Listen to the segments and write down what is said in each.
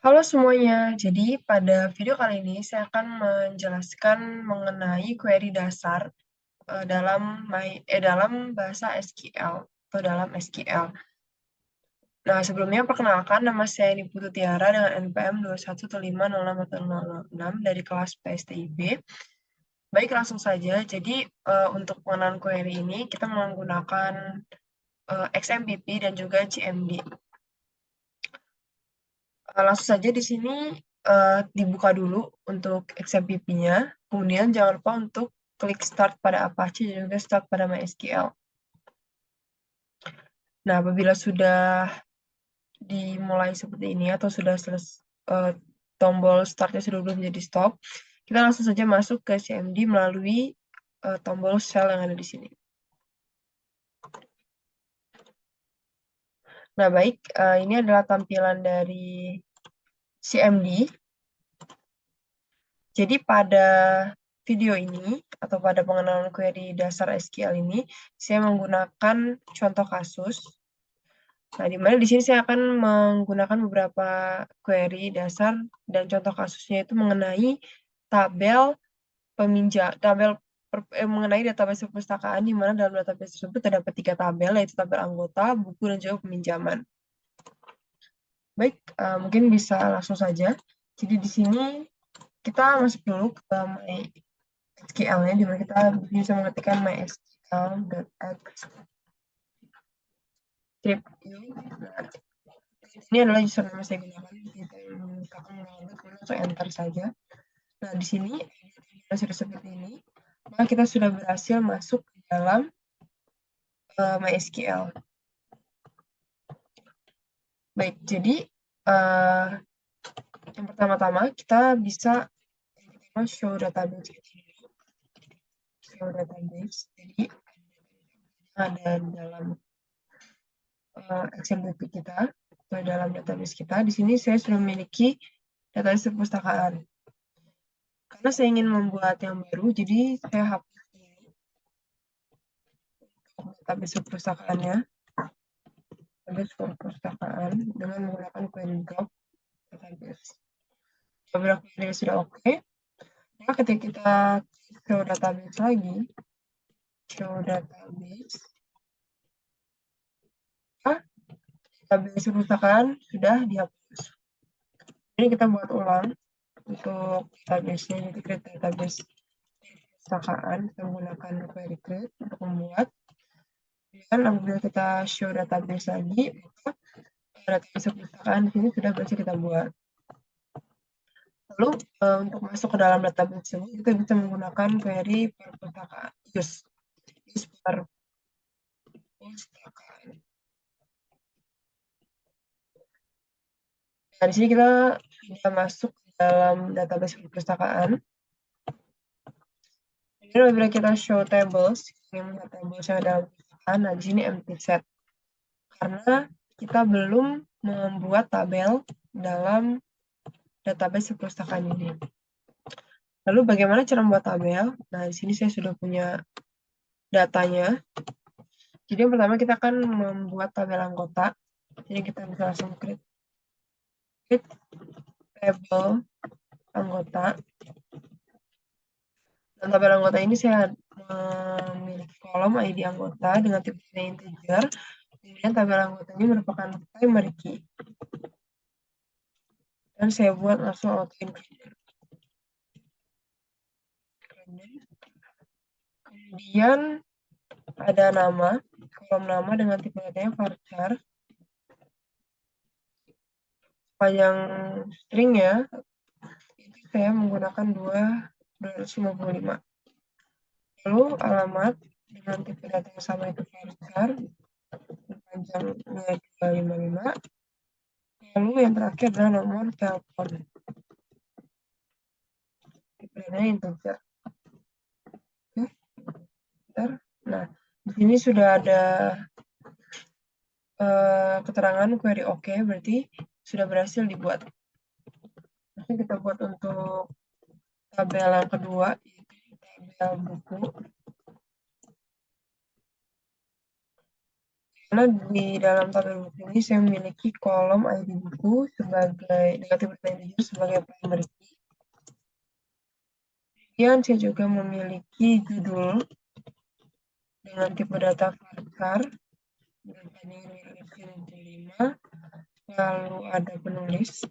Halo semuanya, jadi pada video kali ini saya akan menjelaskan mengenai query dasar dalam bahasa SQL atau dalam SQL. Nah, sebelumnya perkenalkan nama saya Niputu Tiara dengan NPM 211506 dari kelas PSTIB. Baik, langsung saja. Jadi untuk pengenalan query ini kita menggunakan XMPP dan juga CMD. Langsung saja di sini dibuka dulu untuk XMPP-nya. Kemudian jangan lupa untuk klik start pada Apache dan juga start pada MySQL. Nah, apabila sudah dimulai seperti ini atau sudah selesai tombol startnya sudah berubah menjadi stop, kita langsung saja masuk ke CMD melalui tombol shell yang ada di sini. Nah, baik, ini adalah tampilan dari CMD. Jadi pada video ini, atau pada pengenalan query dasar SQL ini, saya menggunakan contoh kasus. Nah, di mana di sini saya akan menggunakan beberapa query dasar dan contoh kasusnya itu mengenai tabel mengenai database perpustakaan, di mana dalam database tersebut terdapat 3 tabel, yaitu tabel anggota, buku, dan juga peminjaman. Baik, mungkin bisa langsung saja. Jadi di sini kita masuk dulu ke SQL-nya, di mana kita bisa mengetikkan mysql.x ini adalah username yang saya gunakan. Kita akan langsung enter saja. Nah, di sini sudah seperti ini. Maka kita sudah berhasil masuk ke dalam MySQL. Baik, jadi yang pertama-tama kita bisa show database. Show database. Jadi ada dalam XMPP kita atau dalam database kita. Di sini saya sudah memiliki database perpustakaan. Karena saya ingin membuat yang baru, jadi saya hapus database perpustakaannya. Database perpustakaan dengan menggunakan query drop database. Apabila query sudah oke, maka ketika kita show database lagi, database perpustakaan sudah dihapus. Ini kita buat ulang untuk database-nya, jadi create database perpustakaan, kita menggunakan query create untuk membuat. Dan apabila kita show database lagi, maka database perpustakaan di sini sudah berhasil kita buat. Lalu untuk masuk ke dalam database tersebut, kita bisa menggunakan query perpustakaan use perpustakaan. Nah, di sini kita sudah masuk ke dalam database perpustakaan. Kemudian apabila kita show tables, yang tables yang ada dalam perpustakaan, nah di sini empty set. Karena kita belum membuat tabel dalam database perpustakaan ini. Lalu bagaimana cara membuat tabel? Nah, di sini saya sudah punya datanya. Jadi yang pertama kita akan membuat tabel anggota. Jadi kita bisa langsung create tabel anggota. Dan tabel anggota ini saya memiliki kolom ID anggota dengan tipe integer. Kemudian tabel anggota ini merupakan primary key. Dan saya buat langsung auto include. Kemudian ada nama, kolom nama dengan tipe datanya varchar. Panjang stringnya itu saya menggunakan 255. Lalu alamat dengan tipe data yang sama itu varchar, panjangnya 255. Lalu yang terakhir adalah nomor telepon. Tipe datanya integer. Oke, bentar. Nah, di sini sudah ada keterangan query oke, berarti sudah berhasil dibuat. Nanti kita buat untuk tabel yang kedua, tabel buku. Karena di dalam tabel buku ini saya memiliki kolom ID buku sebagai negatif integer sebagai primary key. Kemudian saya juga memiliki judul dengan tipe data varchar dan tadi 5. Lalu ada penulis.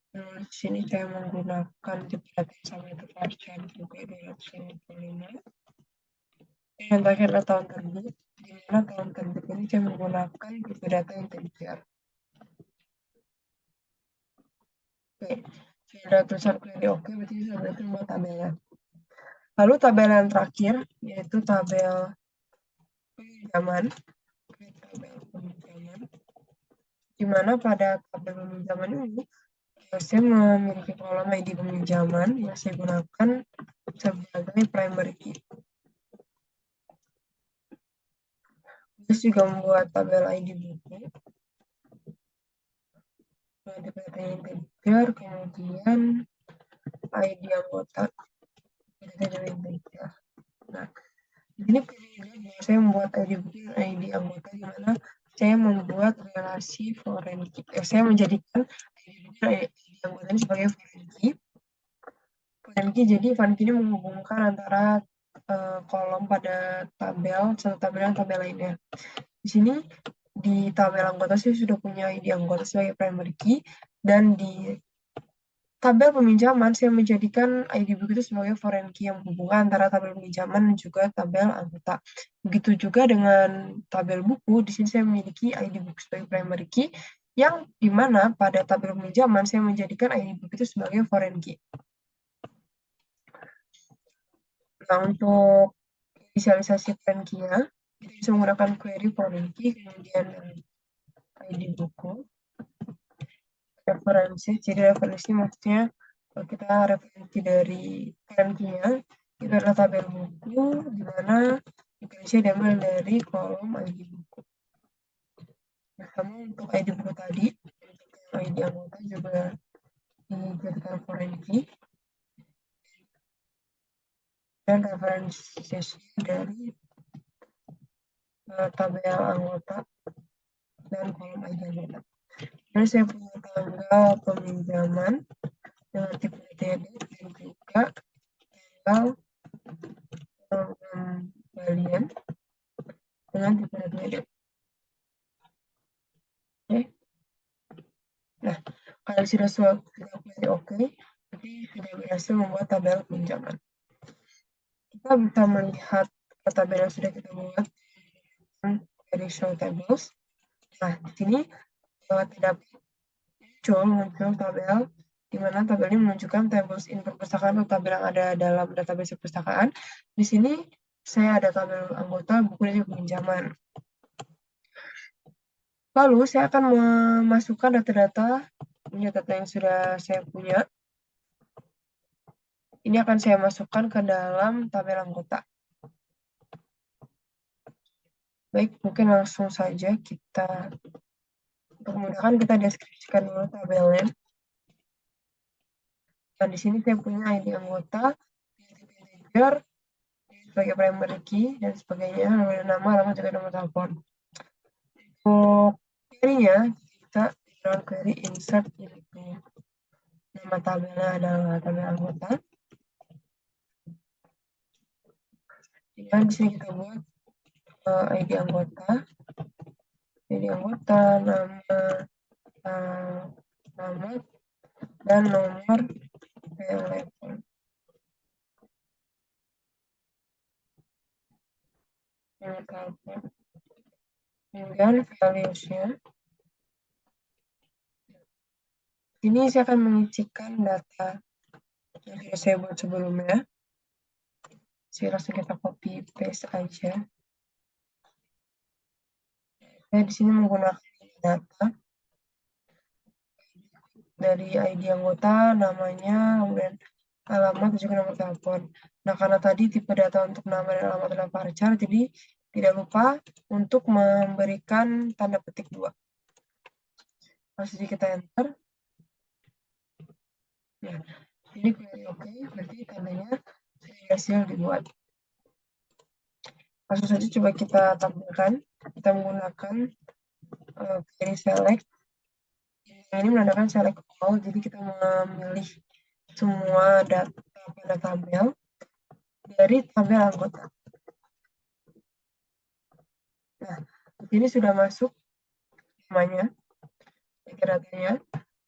Penulis sini saya menggunakan tipe data yang sama itu varchar juga 255. Yang terakhir adalah tahun terbit. Di mana tahun terbit ini saya menggunakan tipe data integer. Oke, saya ada tulisan query oke, berarti sudah berarti membuat tabelnya. Lalu tabel yang terakhir yaitu tabel peminjaman. Tabel peminjaman. Di mana pada tabel peminjaman ini saya memiliki kolom ID peminjaman yang saya gunakan sebagai primary key. Terus juga membuat tabel ID buku. Ada data integer, kemudian ID anggota. Data integer. Nah, ini saya membuat ID buku dan ID anggota di mana saya membuat relasi foreign key. Saya menjadikan ID buku dan ID anggota ini sebagai foreign key. Foreign key jadi foreign key ini menghubungkan antara kolom pada tabel satu tabel dan tabel lainnya. Di sini di tabel anggota saya sudah punya ID anggota sebagai primary key dan di tabel peminjaman saya menjadikan ID buku itu sebagai foreign key yang menghubungkan antara tabel peminjaman dan juga tabel anggota. Begitu juga dengan tabel buku, di sini saya memiliki ID buku sebagai primary key yang dimana pada tabel peminjaman saya menjadikan ID buku itu sebagai foreign key. Nah, untuk inisialisasi foreign key-nya, kita bisa menggunakan query foreign key, kemudian ID buku, referensi. Jadi referensi maksudnya kita referensi dari foreign key-nya, itu adalah tabel buku, di mana referensinya diambil dari kolom ID buku. Nah, sama untuk ID buku tadi, untuk ID anggota juga dijadikan foreign key, dan referensi dari tabel anggota dan kolom ID anggota. Jadi saya punya tanggal peminjaman dengan tipe TD dan juga tanggal pengembalian dengan tipe TD. Oke. Nah, kalau sudah oke, berarti sudah berhasil membuat tabel pinjaman. Kita bisa melihat tabel yang sudah kita buat dari show tables. Nah, di sini tidak muncul tabel di mana tabel ini menunjukkan tables in perpustakaan atau tabel yang ada dalam database perpustakaan. Di sini saya ada tabel anggota, buku, dan pinjaman. Lalu saya akan memasukkan data-data yang sudah saya punya. Ini akan saya masukkan ke dalam tabel anggota. Baik, mungkin langsung saja kita, untuk memudahkan kita deskripsikan dulu tabelnya. Dan di sini saya punya ID anggota, integer, sebagai primary key, dan sebagainya, nama, alamat, juga nomor telepon. Untuk query-nya, kita dengan query insert into. Nama tabelnya adalah tabel anggota. Dan di sini kita buat ID anggota, nama, alamat, dan nomor telepon. Kemudian values-nya. Ini saya akan mengisikan data yang sudah saya buat sebelumnya. Saya langsung kita copy paste aja. Saya di sini menggunakan data dari ID anggota, namanya, kemudian alamat, dan juga nomor telepon. Nah, karena tadi tipe data untuk nama dan alamat adalah varchar, jadi tidak lupa untuk memberikan tanda petik 2. Langsung kita enter. Nah, ini query oke, berarti tandanya sudah berhasil dibuat. Langsung saja coba kita tampilkan. Kita menggunakan query select. Ini menandakan select all, jadi kita memilih semua data pada tabel dari tabel anggota. Nah, di sini sudah masuk namanya, datanya.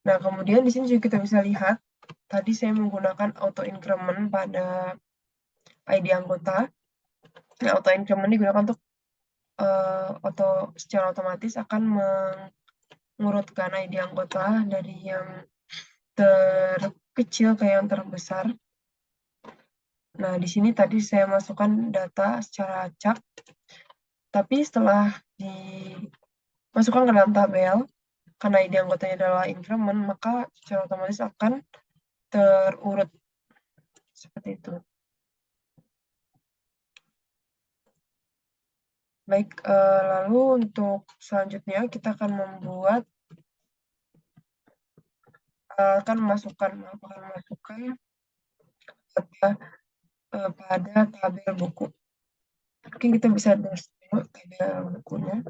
Nah, kemudian di sini juga kita bisa lihat, tadi saya menggunakan auto increment pada ID anggota. Nah, auto increment digunakan untuk secara otomatis akan mengurutkan ID anggota dari yang terkecil ke yang terbesar. Nah, di sini tadi saya masukkan data secara acak, tapi setelah dimasukkan ke dalam tabel, karena ID anggotanya adalah increment, maka secara otomatis akan terurut seperti itu. Baik, lalu untuk selanjutnya kita akan memasukkan data pada tabel buku. Mungkin kita bisa lihat dulu tabel bukunya.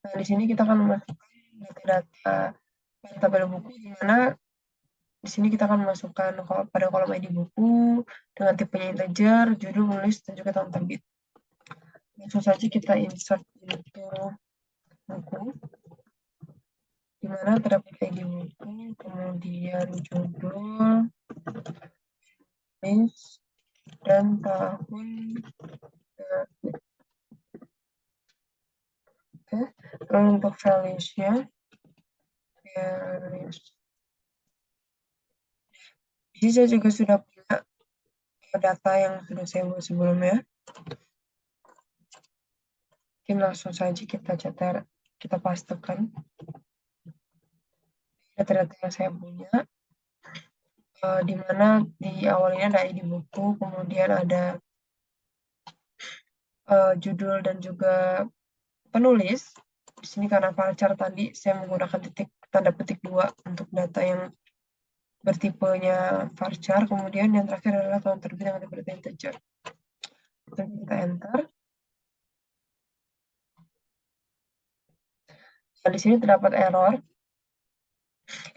Nah, di sini kita akan memasukkan data-data tabel buku, di mana di sini kita akan memasukkan pada kolom ID buku dengan tipenya integer, judul, penulis, dan juga tahun terbit. Langsung saja kita insert into buku, di mana terdapat ID buku, kemudian judul, penulis, dan tahun terbit. Oke, lalu untuk values-nya, di sini saya juga sudah punya data yang sudah saya buat sebelumnya. Mungkin langsung saja kita cetar, kita pastekan data-data yang saya punya, di mana di awalnya ada ID buku, kemudian ada judul dan juga penulis. Di sini karena varchar tadi saya menggunakan tanda petik 2 untuk data yang bertipenya varchar, kemudian yang terakhir adalah tahun terbit dengan tipe data integer. Lalu kita enter. Nah, di sini terdapat error.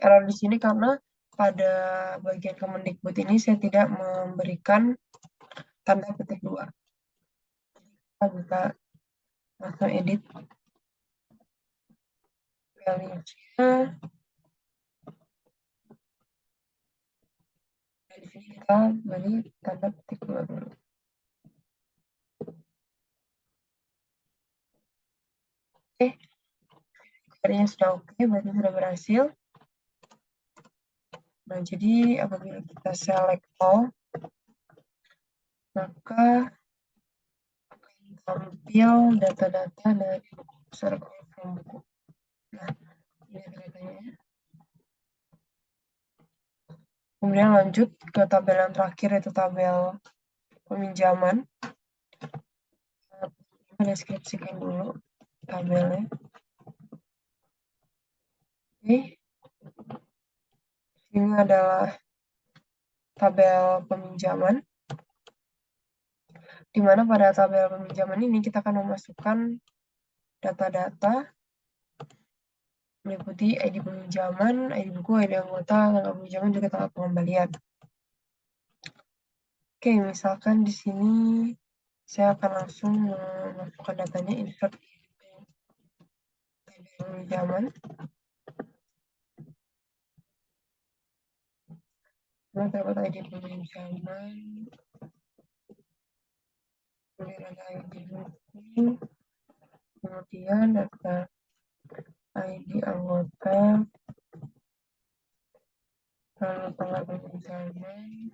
Error di sini karena pada bagian Kemendikbud ini saya tidak memberikan tanda petik 2. Kita bisa langsung edit values-nya. Di sini kita beri tanda petik 2 dulu. Oke, query-nya sudah oke, berarti sudah berhasil. Nah, jadi apabila kita select all, maka akan tampil data-data dari buku circle from buku. Nah, ini datanya. Kemudian lanjut ke tabel yang terakhir, yaitu tabel peminjaman. Kita deskripsikan dulu tabelnya. Oke. Ini adalah tabel peminjaman, di mana pada tabel peminjaman ini kita akan memasukkan data-data meliputi ID peminjaman, ID buku, ID anggota, tanggal peminjaman, juga tanggal pengembalian. Oke, misalkan di sini saya akan langsung memasukkan datanya, insert tabel peminjaman. Nah, terdapat ID peminjaman, kemudian ada ID buku, kemudian data ID anggota, lalu tanggal peminjaman,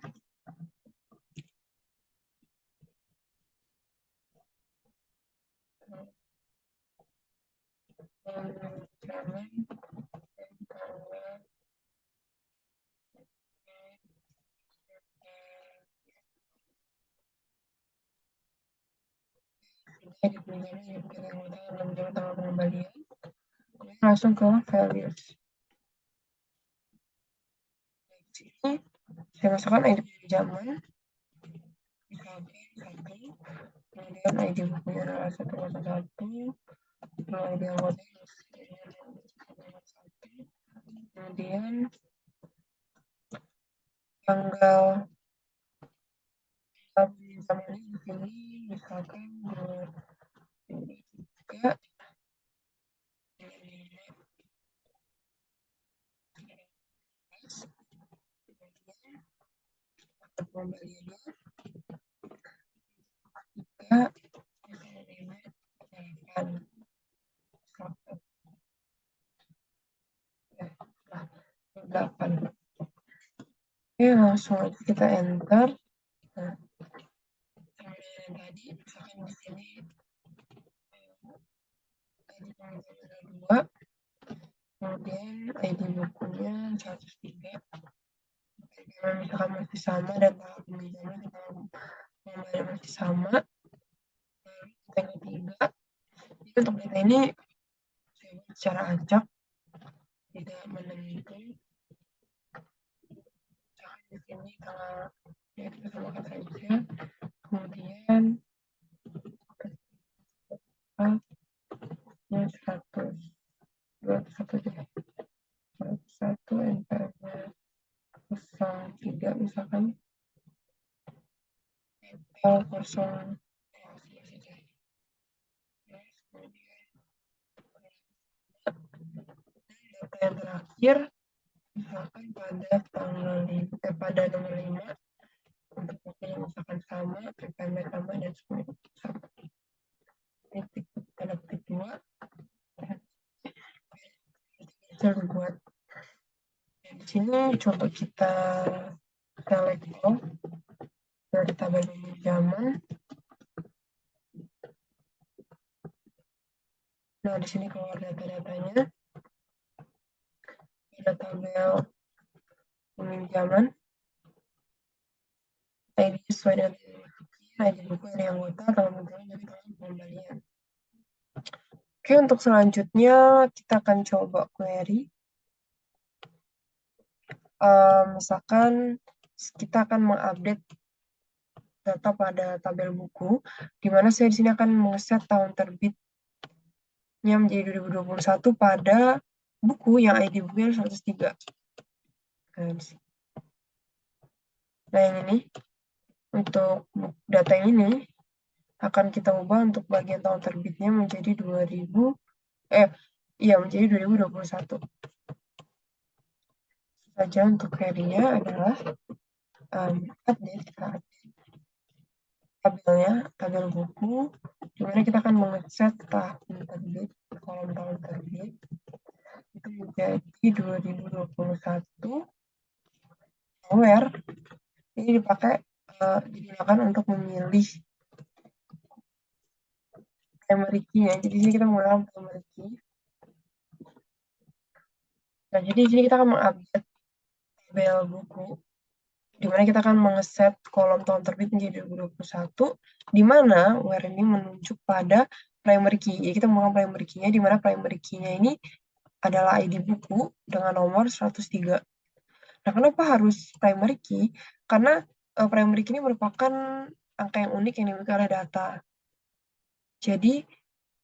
peminjaman, dan tanggal ID peminjaman, dan tanggal pengembalian. Langsung ke values. Di sini saya masukkan ID peminjaman, kemudian ID bukunya adalah 101, ID anggota kemudian tanggal peminjamannya di sini misalkan 2023 pembeliannya kita 8. Oke, langsung aja kita enter. Nah, sama yang tadi, misalkan di sini ID pengajuan 2, kemudian ID bukunya 103. Kalau misalkan masih sama dan tahap peminjaman dan tahap pengembalian masih sama, yang ketiga, jadi untuk data ini saya buat secara acak, tidak menentukan. Misalkan di sini tanggal ya kita samakan saja, kemudian ya 100 1 NPM-nya 03 misalkan NPL 0 data yang terakhir misalkan pada tanggal pada nomor 5 untuk waktunya misalkan sama, NPM sama dan semuanya sama. Titik tanda petik 2 bisa dibuat. Di sini coba kita select all dari tabel peminjaman. Nah, di sini keluar data-datanya. Ada tabel peminjaman. ID sesuai dengan ID buku dari anggota, tanggal peminjaman dari tanggal pengembalian. Oke, untuk selanjutnya kita akan coba query. Misalkan kita akan mengupdate data pada tabel buku, di mana saya di sini akan mengeset tahun terbitnya menjadi 2021 pada buku yang ID bukunya 103. Nah, yang ini untuk data ini akan kita ubah untuk bagian tahun terbitnya menjadi 2021. Saja untuk query-nya adalah update tabelnya, tabel buku, dimana kita akan mengeset tahun terbit, kolom tahun terbit itu menjadi 2021, where ini digunakan untuk memilih primary key-nya. Jadi di sini kita menggunakan primary key. Nah, jadi di sini kita akan mengupdate tabel buku, di mana kita akan mengeset kolom tahun terbit menjadi 2021, di mana where ini menunjuk pada primary key. Jadi kita menggunakan primary key-nya, di mana primary key-nya ini adalah ID buku dengan nomor 103. Nah, kenapa harus primary key? Karena primary key ini merupakan angka yang unik yang dimiliki oleh data. Jadi,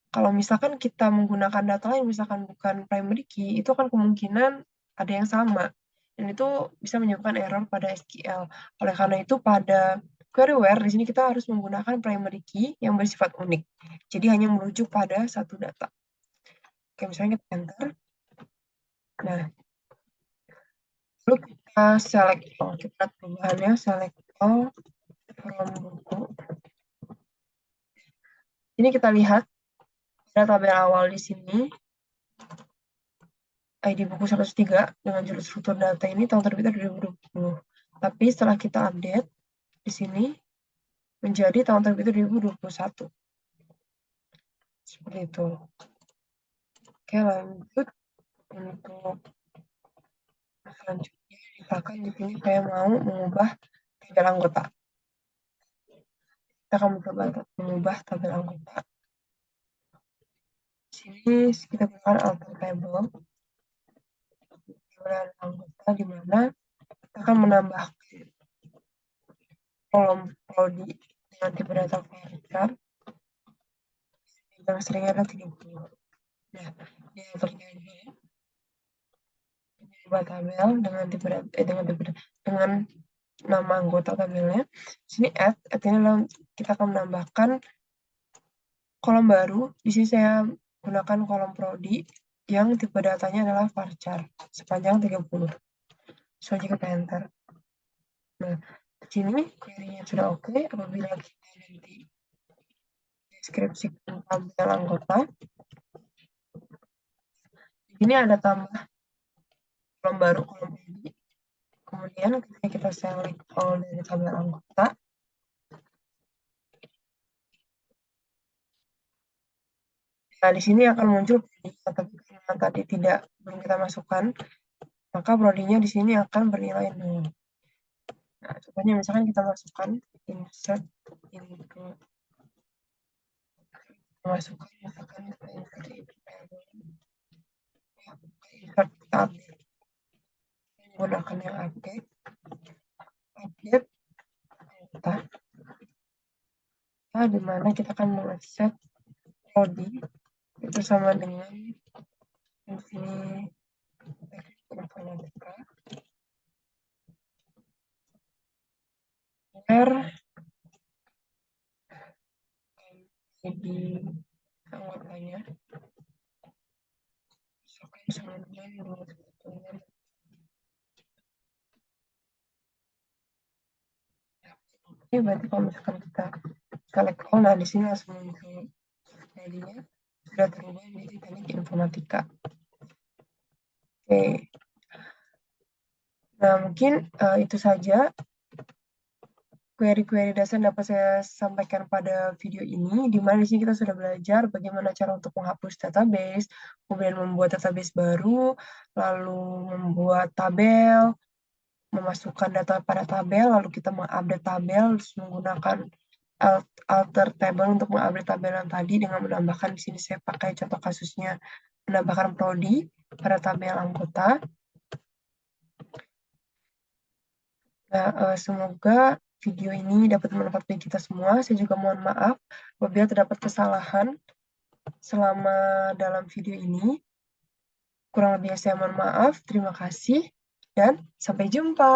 kalau misalkan kita menggunakan data lain, misalkan bukan primary key, itu akan kemungkinan ada yang sama. Dan itu bisa menyebabkan error pada SQL. Oleh karena itu, pada query where, di sini kita harus menggunakan primary key yang bersifat unik. Jadi, hanya merujuk pada satu data. Oke, misalnya kita enter. Nah, lalu kita select all. Kita lihat perubahannya, select all from buku. Ini kita lihat pada tabel awal di sini, ID buku 103 dengan judul struktur data ini tahun terbitnya 2020. Tapi setelah kita update di sini menjadi tahun terbitnya 2021. Seperti itu. Oke, lanjut untuk selanjutnya, misalkan di sini saya mau mengubah tabel anggota. Kita akan mencoba mengubah tabel anggota. Di sini kita gunakan alter table. Tabel anggota di mana kita akan menambahkan kolom prodi dengan tipe data varchar yang seringnya adalah 30. Nah, di berikutnya buat tabel dengan nama anggota tabelnya. Di sini add ini adalah kita akan menambahkan kolom baru. Di sini saya gunakan kolom prodi yang tipe datanya adalah varchar sepanjang 30. Selanjutnya kita enter. Nah, di sini query-nya sudah oke. Apabila kita nanti deskripsi tabel anggota, di sini ada tambah kolom baru, kolom prodi. Kemudian ketika kita select all dari tabel anggota, nah di sini akan muncul prodinya, tapi karena tadi belum kita masukkan, maka prodinya di sini akan bernilai 0. Nah, contohnya misalkan kita masukkan insert into, masukkan misalkan kita insert update, menggunakan yang update anggota, nah, di mana kita akan mengset prodi itu sama dengan fungsi informatika jadi anggotanya sama dengan ini berarti kalau misalkan kita select all, nah di sini langsung muncul ID-nya sudah terubah menjadi teknik informatika. Oke, nah mungkin itu saja query-query dasar dapat saya sampaikan pada video ini, di mana di sini kita sudah belajar bagaimana cara untuk menghapus database, kemudian membuat database baru, lalu membuat tabel, memasukkan data pada tabel, lalu kita mengupdate tabel menggunakan alter table untuk mengupdate tabel yang tadi dengan menambahkan di sini saya pakai contoh kasusnya menambahkan prodi pada tabel anggota. Nah, semoga video ini dapat bermanfaat bagi kita semua. Saya juga mohon maaf apabila terdapat kesalahan selama dalam video ini. Kurang lebihnya saya mohon maaf. Terima kasih dan sampai jumpa.